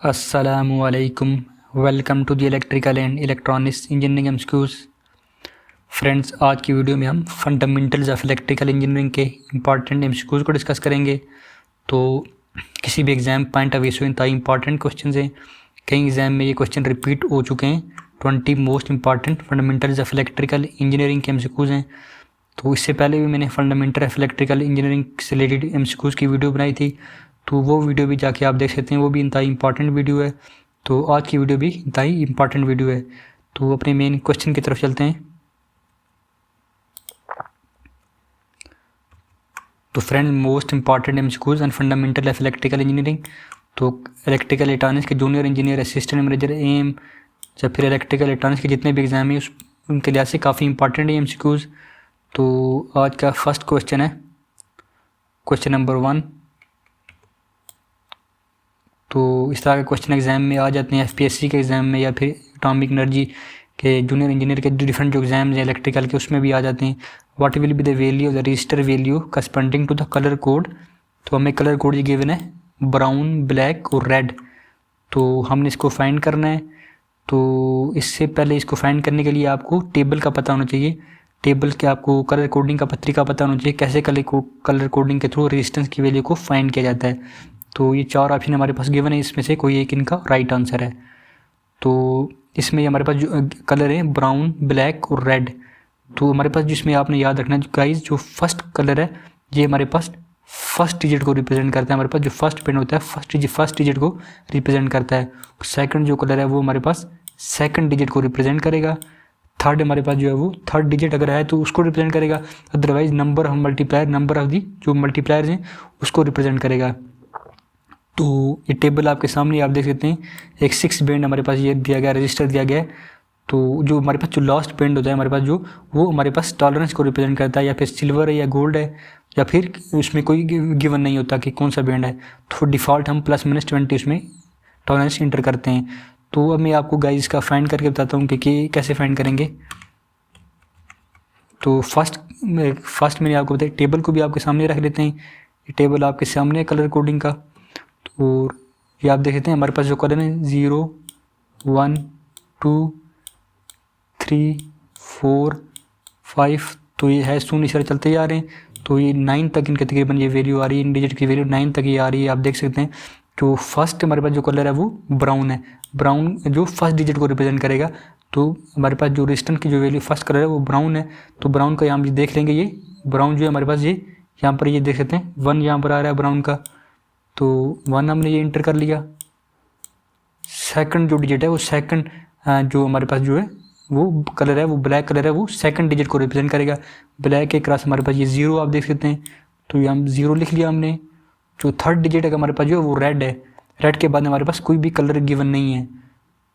असलकुम। Welcome to the electrical and electronics engineering MCQs. Friends, आज की वीडियो में हम फंडामेंटल्स ऑफ इलेक्ट्रिकल इंजीनियरिंग के इंपॉर्टेंट एमसीक्यूज़ को डिस्कस करेंगे। तो किसी भी एग्ज़ाम पॉइंट ऑफ व्यू से इंतहाई इंपॉर्टेंट क्वेश्चन हैं। कई एग्ज़ाम में ये क्वेश्चन रिपीट हो चुके हैं। 20 most important fundamentals of electrical engineering के एमसीक्यूज़ हैं। तो इससे पहले भी मैंने फंडामेंटल ऑफ इलेक्ट्रिकल इंजीनियरिंग से रिलेटेड एमसीक्यूज़ की वीडियो बनाई थी, तो वो वीडियो भी जाके आप देख सकते हैं। वो भी इंतहाई इंपॉर्टेंट वीडियो है। तो आज की वीडियो भी इंतहाई इंपॉर्टेंट वीडियो है। तो अपने मेन क्वेश्चन की तरफ चलते हैं। तो friend, most important MCQs and fundamental of electrical engineering. तो इलेक्ट्रिकल इलेक्ट्रॉनिक्स के junior engineer, assistant manager, M, या फिर इलेक्ट्रिकल इलेक्ट्रॉनिक्स के जितने भी एग्जाम हैं उनके लिहाज से काफ़ी इंपॉर्टेंट है एमसीक्यूज़। तो आज का फर्स्ट क्वेश्चन है क्वेश्चन नंबर 1। तो इस तरह के क्वेश्चन एग्जाम में आ जाते हैं, एफपीएससी के एग्ज़ाम में या फिर एटॉमिक एनर्जी के जूनियर इंजीनियर के डिफरेंट जो एग्जाम्स हैं इलेक्ट्रिकल के, उसमें भी आ जाते हैं। What will be the value of the resistor value corresponding to the colour code. तो हमें कलर कोड ये गिवन है ब्राउन, ब्लैक और रेड। तो हमने इसको फाइंड करना है। तो इससे पहले इसको फाइंड करने के लिए आपको टेबल का पता होना चाहिए। टेबल के आपको कलर कोडिंग का पत्रिका पता होना चाहिए, कैसे कलर कोडिंग के थ्रू रेजिस्टेंस की वैल्यू को फाइंड किया जाता है। तो ये 4 ऑप्शन हमारे पास गिवन है, इसमें से कोई एक इनका राइट आंसर है। तो इसमें हमारे पास जो कलर है ब्राउन, ब्लैक और रेड। तो हमारे पास जिसमें आपने याद रखना है गाइस, जो फर्स्ट कलर है ये हमारे पास फर्स्ट डिजिट को रिप्रेजेंट करता है। हमारे पास जो फर्स्ट पेन होता है फर्स्ट डिजिट को रिप्रेजेंट करता है। सेकंड जो कलर है वो हमारे पास सेकंड डिजिट को रिप्रेजेंट करेगा। थर्ड हमारे पास जो है वो थर्ड डिजिट अगर है तो उसको रिप्रेजेंट करेगा। Otherwise number of multiplier, number of the जो मल्टीप्लायर्स हैं उसको रिप्रेजेंट करेगा। तो ये टेबल आपके सामने आप देख सकते हैं। एक 6 बैंड हमारे पास ये दिया गया, रजिस्टर दिया गया है। तो जो हमारे पास जो लास्ट बैंड होता है हमारे पास जो, वो हमारे पास टॉलरेंस को रिप्रेजेंट करता है, या फिर सिल्वर है या गोल्ड है, या फिर उसमें कोई गिवन नहीं होता कि कौन सा बैंड है। तो डिफ़ॉल्ट हम +-20 उसमें टॉलरेंस इंटर करते हैं। तो अब मैं आपको गाइस का फाइंड करके बताता हूँ कि कैसे फाइंड करेंगे। तो फर्स्ट मैंने आपको बताया, टेबल को भी आपके सामने रख लेते हैं। ये टेबल आपके सामने है कलर कोडिंग का। और ये आप देख सकते हैं हमारे पास जो कलर है 0, 1, 2, 3, 4, 5। तो ये है शून्य इशारे चलते जा रहे हैं। तो ये 9 तक इनके तकरीबन ये वैल्यू आ रही है, इन डिजिट की वैल्यू 9 तक ये आ रही है। आप देख सकते हैं जो फर्स्ट हमारे पास जो कलर है वो ब्राउन है। ब्राउन जो फर्स्ट डिजिट को रिप्रेजेंट करेगा। तो हमारे पास जो रेजिस्टेंस की जो वैल्यू फर्स्ट कलर है वो ब्राउन है। तो ब्राउन का यहाँ भी देख लेंगे, ये ब्राउन जो है हमारे पास ये यहाँ पर ये देख सकते हैं 1 यहाँ पर आ रहा है ब्राउन का। तो 1 हमने ये इंटर कर लिया। सेकंड जो डिजिट है वो सेकंड जो हमारे पास जो है वो कलर है वो ब्लैक कलर है, वो सेकंड डिजिट को रिप्रेजेंट करेगा। ब्लैक के क्रॉस हमारे पास ये 0 आप देख सकते हैं। तो ये हम 0 लिख लिया हमने। जो थर्ड डिजिट है हमारे पास जो है वो रेड है। रेड के बाद हमारे पास कोई भी कलर गिवन नहीं है।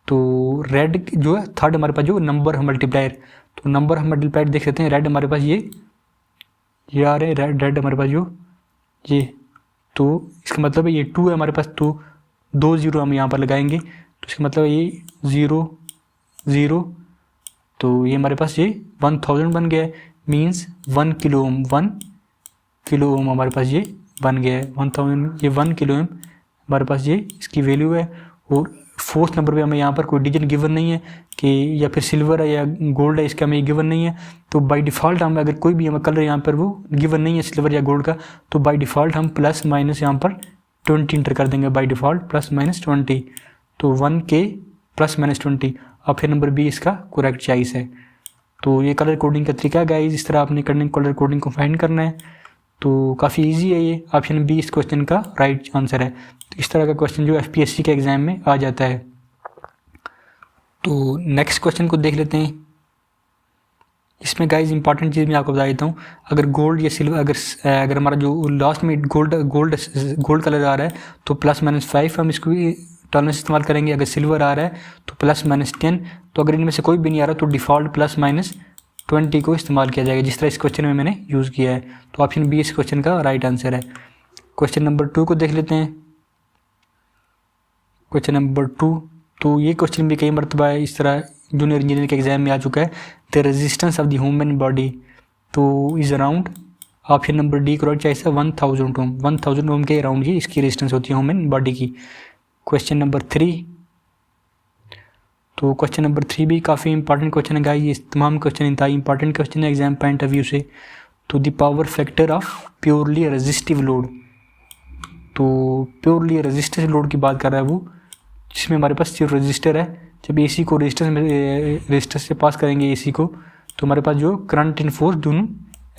तो रेड जो है थर्ड हमारे पास जो नंबर मल्टीप्लायर। तो नंबर हम मल्टीप्लायर देख सकते हैं। रेड हमारे पास ये आ रहे हैं, रेड हमारे पास जो ये। तो इसका मतलब है ये 2 है हमारे पास। तो 2 0 हम यहाँ पर लगाएंगे। तो इसका मतलब है ये 0 0। तो ये हमारे पास ये 1000 बन गया है, means 1 kilo ohm, 1 kilo ohm हमारे पास ये बन गया है। 1000 ये 1 किलो ओम हमारे पास ये इसकी वैल्यू है। और फोर्थ नंबर पे हमें यहाँ पर कोई डिजिट गिवन नहीं है कि या फिर सिल्वर है या गोल्ड है, इसका हमें गिवन नहीं है। तो बाय डिफ़ॉल्ट हम अगर कोई भी हमें कलर यहाँ पर वो गिवन नहीं है सिल्वर या गोल्ड का, तो बाय डिफ़ॉल्ट हम +- यहाँ पर 20 इंटर कर देंगे बाय डिफ़ॉल्ट +-20। तो 1 के +-20। ऑप्शन नंबर बी इसका करेक्ट चॉइस है। तो ये कलर कोडिंग का तरीका है गाइस, इस तरह आपने कलर कोडिंग को फाइंड करना है। तो काफ़ी इजी है ये। ऑप्शन बी इस क्वेश्चन का राइट आंसर है। तो इस तरह का क्वेश्चन जो एफपीएससी के एग्ज़ाम में आ जाता है। तो नेक्स्ट क्वेश्चन को देख लेते हैं। इसमें गाइस इंपॉर्टेंट चीज़ मैं आपको बता देता हूँ। अगर गोल्ड या सिल्वर अगर हमारा जो लास्ट में गोल्ड कलर आ रहा है तो +-5 हम इसको टॉलरेंस इस्तेमाल करेंगे। अगर सिल्वर आ रहा है तो +-10। तो अगर इनमें से कोई भी नहीं आ रहा तो डिफ़ॉल्ट +-20 को इस्तेमाल किया जाएगा, जिस तरह इस क्वेश्चन में मैंने यूज़ किया है। तो ऑप्शन बी इस क्वेश्चन का राइट आंसर है। क्वेश्चन नंबर 2 को देख लेते हैं। क्वेश्चन नंबर 2, तो ये क्वेश्चन भी कई मरतबा इस तरह जूनियर इंजीनियर के एग्जाम में आ चुका है। The resistance of the human body तो is around, option number D correct choice है 1000 ओम। 1000 ओम के अराउंड ही इसकी रेजिस्टेंस होती है ह्यूमन बॉडी की। क्वेश्चन नंबर 3, तो क्वेश्चन नंबर 3 भी काफ़ी इंपॉर्टेंट क्वेश्चन है गाइस। ये तमाम क्वेश्चन इंतहाई इंपॉर्टेंट क्वेश्चन है एग्जाम पॉइंट ऑफ व्यू से। तो the power factor of purely resistive load, तो प्योरली रेजिस्टिव लोड की बात कर रहा है वो, जिसमें हमारे पास सिर्फ रजिस्टर है। जब एसी को रजिस्टर से पास करेंगे एसी को, तो हमारे पास जो करंट इन फोर्स दोनों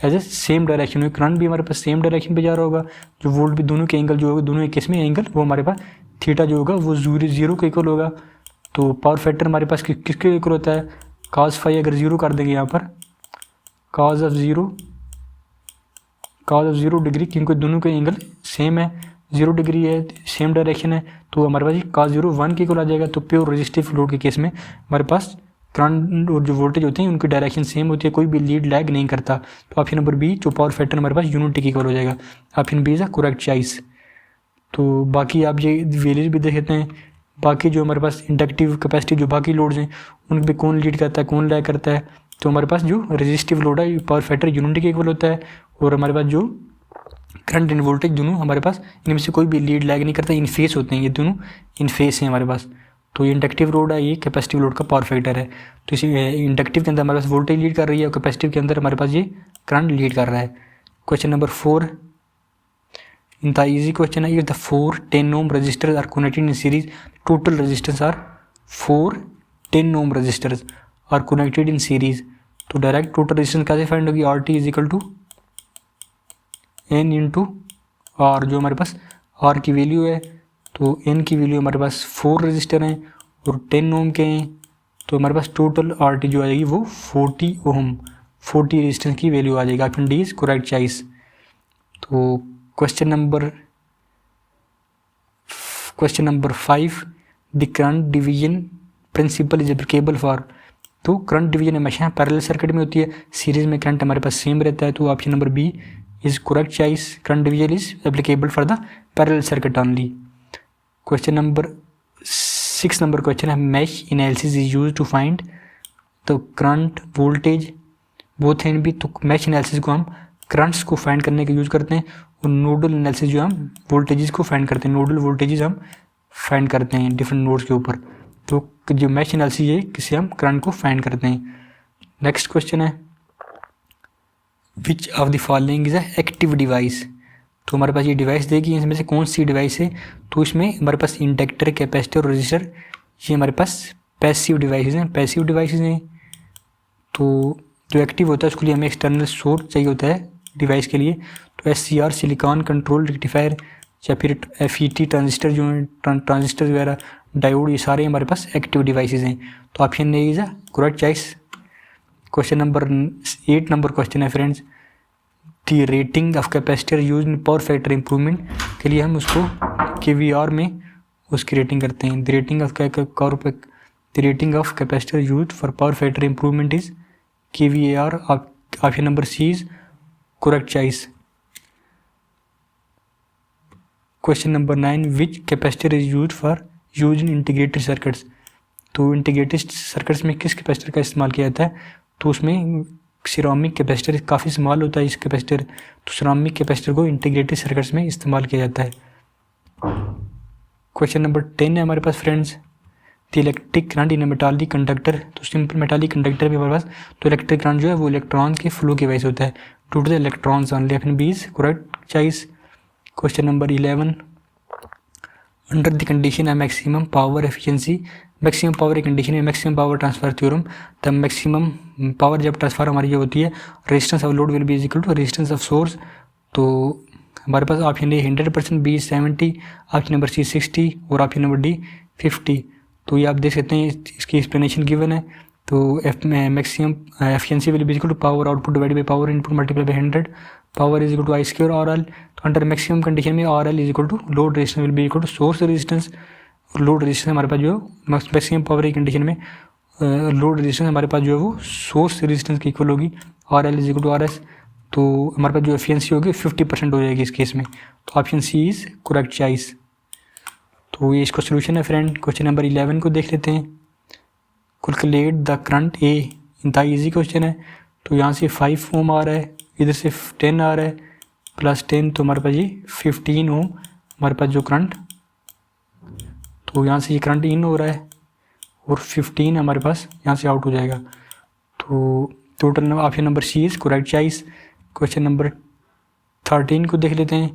एज ए सेम डायरेक्शन में, करंट भी हमारे पास सेम डायरेक्शन पे जा रहा होगा, जो वोल्ट भी दोनों के एंगल जो होगा, दोनों केस में एंगल वो हमारे पास थीटा जो होगा वो जीरो के इक्वल होगा। तो पावर फैक्टर हमारे पास किसके इक्वल होता है, cos फाई अगर जीरो कर देंगे यहाँ पर, cos ऑफ जीरो डिग्री, क्योंकि दोनों के एंगल सेम है, 0 डिग्री है, सेम डायरेक्शन है, तो हमारे पास cos 0 1 के इक्वल आ जाएगा। तो प्योर रेजिस्टिव लोड के केस में हमारे पास करंट और जो वोल्टेज होते हैं उनकी डायरेक्शन सेम होती है, कोई भी लीड लैग नहीं करता। तो ऑप्शन नंबर बी जो पावर फैक्टर हमारे पास यूनिटी के इक्वल हो जाएगा। Option B is a correct choice. तो बाकी आप ये वैल्यूज भी देख लेते हैं। बाकी जो हमारे पास इंडक्टिव कैपेसिटी जो बाकी लोड्स हैं उन पर कौन लीड करता है कौन लैग करता है, तो हमारे पास जो रेजिस्टिव लोड है पावर फैक्टर यूनिटी के इक्वल होता है, और हमारे पास जो करंट एंड वोल्टेज दोनों हमारे पास इनमें से कोई भी लीड लैग नहीं करता, इन फेस होते हैं, ये दोनों इन फेस हैं हमारे पास। तो ये इंडक्टिव लोड है, ये कैपेसिटिव लोड का पावर फैक्टर है। तो इसी इंडक्टिव के अंदर हमारे पास वोल्टेज लीड कर रही है और कैपेसिटिव के अंदर हमारे पास ये करंट लीड कर रहा है। क्वेश्चन नंबर 4 इंतहा ईजी क्वेश्चन है। The 4 10 ohm resistors are connected in series, total resistance are 4 10 ohm resistors are connected in series. तो डायरेक्ट टोटल रजिस्टेंस कैसे फाइंड होगी, R T is equal to N into R, जो हमारे पास are की value है, तो N की value हमारे पास 4 रजिस्टर हैं और 10 ओम के हैं, तो हमारे पास टोटल आर टी जो आ जाएगी वो 40 ओम, 40 रजिस्टेंस की वैल्यू आ जाएगी। Option D is correct choice. तो question number 5 the current division principle is applicable for, तो करंट डिवीजन हमेशा पैरेलल सर्किट में होती है, सीरीज में करंट हमारे पास सेम रहता है। तो option number B is correct choice, current division is applicable for the parallel circuit only. Question number 6 number question है mesh analysis is use to find the current voltage both and B. तो mesh analysis को हम currents को find करने के use करते हैं, और नोडल एनालिसिस जो हम वोल्टेजेस को फाइंड करते हैं, नोडल वोल्टेजेस हम फाइंड करते हैं डिफरेंट नोड्स के ऊपर। तो जो मैश एनालिसिस है किसे हम करंट को फाइंड करते हैं। नेक्स्ट क्वेश्चन है विच of the following is a active device. तो हमारे पास ये डिवाइस देगी, इसमें से कौन सी डिवाइस है, तो इसमें हमारे पास इंडक्टर कैपेसिटर और रजिस्टर ये हमारे पास पैसिव डिवाइसेज हैं, पैसिव डिवाइसेज हैं। तो जो एक्टिव होता है उसके लिए हमें एक्सटर्नल सोर्स चाहिए होता है डिवाइस के लिए। तो SCR सिलिकॉन कंट्रोल रेक्टिफायर या फिर FET ट्रांजिस्टर जो हैं, ट्रांजिस्टर वगैरह डायोड, ये सारे हमारे पास एक्टिव डिवाइसेज हैं। तो option A is a correct choice. Question number 8 number question है friends, the rating of capacitor use in power factor improvement के लिए हम उसको KVR में उसकी रेटिंग करते हैं। The rating of capacitor use for power factor improvement is KVAR। Option number C is correct choice. Question number 9 which capacitor is use in integrated circuits. तो integrated circuits में किस कैपेसिटर का इस्तेमाल किया जाता है, तो उसमें सिरामिक कैपेसिटर काफ़ी इस्तेमाल होता है इस कैपेसिटर, तो सिरामिक कैपेसिटर को इंटीग्रेटेड सर्किट्स में इस्तेमाल किया जाता है। क्वेश्चन नंबर 10 है हमारे पास friends, the electric current in metallic conductor. तो सिंपल मेटालिक कंडक्टर में हमारे पास तो इलेक्ट्रिक करंट जो है वो इलेक्ट्रॉन के फ्लो की वजह से होता है, to the electrons only. Option B is correct choice. Question number 11 under the condition है maximum power efficiency, maximum power की कंडीशन है मैक्सिमम पावर ट्रांसफर थ्योरम, तब मैक्सिमम पावर जब ट्रांसफर हमारी ये होती है resistance of load will be is equal to resistance of source. तो हमारे पास option A 100%, B 70, option number C 60 और ऑप्शन नंबर डी 50। तो ये आप देख सकते हैं इसकी एक्सप्लेनेशन गिवन है। तो maximum efficiency will be equal to power output divide by power input multiply by 100, power is equal to I² RL। तो अंडर मैक्सिमम कंडीशन में RL is equal to load resistance will be equal to source resistance. Load resistance हमारे पास जो maximum power की condition में load resistance हमारे पास जो है वो सोर्स रेजिस्टेंस की इक्वल होगी, RL is equal to RS। तो हमारे पास जो एफिशिएंसी होगी 50% हो जाएगी इस केस में। तो option C is correct choice. तो ये इसका सोल्यूशन है फ्रेंड। क्वेश्चन नंबर 11 को देख लेते हैं, कैलकुलेट द करंट ए। इंतहा ईजी क्वेश्चन है। तो यहाँ से 5 ओम आ रहा है, इधर से 10 आ रहा है, प्लस 10 तो हमारे पास ये 15 ओम हमारे पास जो करंट। तो यहाँ से ये करंट इन हो रहा है और 15 हमारे पास यहाँ से आउट हो जाएगा। तो total option number C is correct choice. Question number 13 को देख लेते हैं।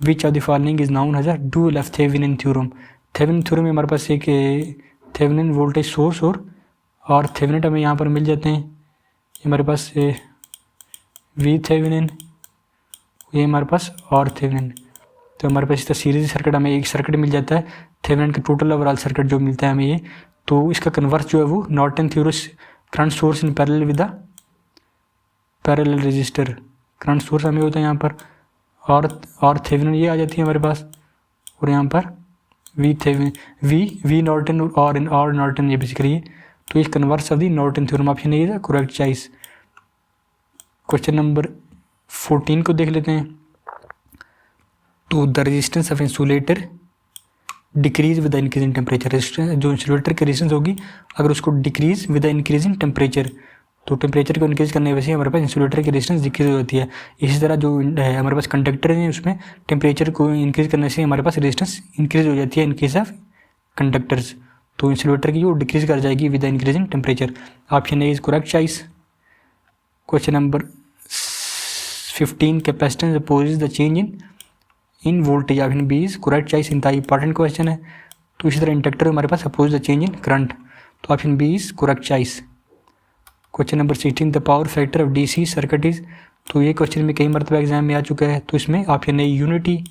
Which of the following is known as a dual of Thevenin theorem. Thevenin theorem में हमारे पास एक थेवेनिन वोल्टेज सोर्स और थेवेनिन हमें यहाँ पर मिल जाते हैं। ये हमारे पास वी थेवेनिन, ये हमारे पास और थेवेनिन। तो हमारे पास इस सीरीज सर्किट हमें एक सर्किट मिल जाता है थेवेनिन का टोटल ओवरऑल सर्किट जो मिलता है हमें ये। तो इसका कन्वर्स जो है वो Norton theorem current source in parallel with the parallel register. Current source हमें होता है यहाँ पर और थेवेनिन ये आ जाती है हमारे पास, और यहाँ पर वी थेवेनिन वी नॉर्टन और नॉर्टन ये बेसिकली है। तो इस converse of the Norton theorem option A is the correct choice. Question number 14 को देख लेते हैं। तो the resistance of insulator decrease with the increasing temperature. Resistance जो इंसुलेटर की रेजिस्टेंस होगी अगर उसको decrease with the increasing temperature, तो टेम्परेचर को इंक्रीज करने की वजह से हमारे पास इंसुलेटर की रेजिस्टेंस डिक्रीज हो जाती है। इसी तरह जो है हमारे पास कंडक्टर है उसमें टेम्परेचर को इंक्रीज करने से हमारे पास रेजिस्टेंस इंक्रीज हो जाती है इन केस ऑफ कंडक्टर्स। तो इंसुलेटर की वो डिक्रीज कर जाएगी with the increasing temperature. Option A is correct choice. Question number 15 capacitance opposes the change in voltage. Option B is correct choice. इनका इंपॉर्टेंट क्वेश्चन है। तो इसी तरह इंडक्टर हमारे पास oppose the change in current. तो option B is correct choice. Question number 16 the power factor of DC circuit is. तो ये क्वेश्चन में कई मरतबा एग्जाम में आ चुका है, तो इसमें option A unity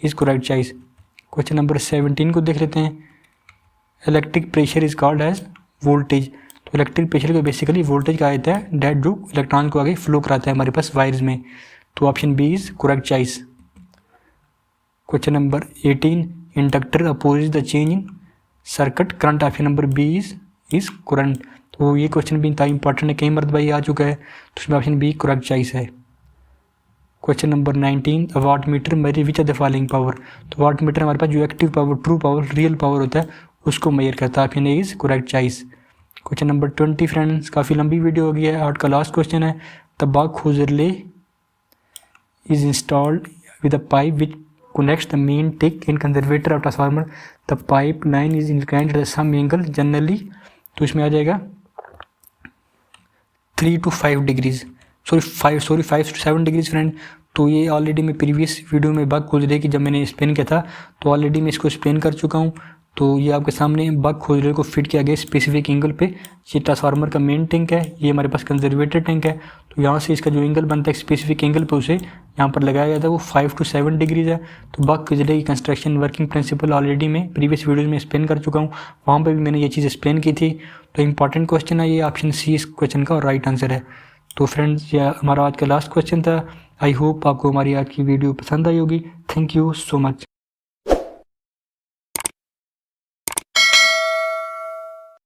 is correct choice. Question number 17 को देख लेते हैं। Electric pressure is called as voltage. तो इलेक्ट्रिक प्रेशर को बेसिकली वोल्टेज कहा जाता है डेट जो इलेक्ट्रॉन को आगे फ्लो कराता है हमारे पास वायर्स में। तो option B is correct choice. Question number 18 inductor oppose the change in circuit current. Option number B is current. तो ये क्वेश्चन भी इतना इंपॉर्टेंट है, कई मरतबा ये आ चुका है, तो उसमें ऑप्शन बी करेक्ट चॉइस है। Question number 19 watt meter measure which of the following power. तो वाट मीटर हमारे पास जो active power, true power, real power होता है उसको मेजर करता है। Option A is correct choice. Question number 20 friends, काफ़ी लंबी वीडियो हो गई है। आज का लास्ट क्वेश्चन है the Buchholz relay is installed with a pipe which connects the main tick in conservator of transformer. The pipeline is inclined at some angle generally. तो इसमें आ जाएगा 3 to 5 degrees, 5 to 7 degrees friend. तो ये already मैं previous video में bug खोज रहे कि जब मैंने एक्सप्लेन किया था तो ऑलरेडी मैं इसको एक्सप्लेन कर चुका हूँ। तो ये आपके सामने बग खोज रहे को फिट किया गया स्पेसिफिक एंगल पे। ये ट्रांसफार्मर का मेन टैंक है, ये हमारे पास कंजर्वेटर टैंक है। तो यहाँ से इसका जो एंगल बनता है स्पेसिफिक एंगल पे उसे यहाँ पर लगाया गया था, वो 5 to 7 डिग्रीज है। तो बग खोजले की कंस्ट्रक्शन वर्किंग प्रिंसिपल ऑलरेडी मैं प्रीवियस वीडियोज़ में एक्सप्लेन कर चुका हूँ, वहाँ पर भी मैंने ये चीज़ एक्सप्लेन की थी। तो इंपॉर्टेंट क्वेश्चन है ये, ऑप्शन सी इस क्वेश्चन का राइट आंसर है। तो फ्रेंड्स ये हमारा आज का लास्ट क्वेश्चन था। आई होप आपको हमारी आज की वीडियो पसंद आई होगी। Thank you so much.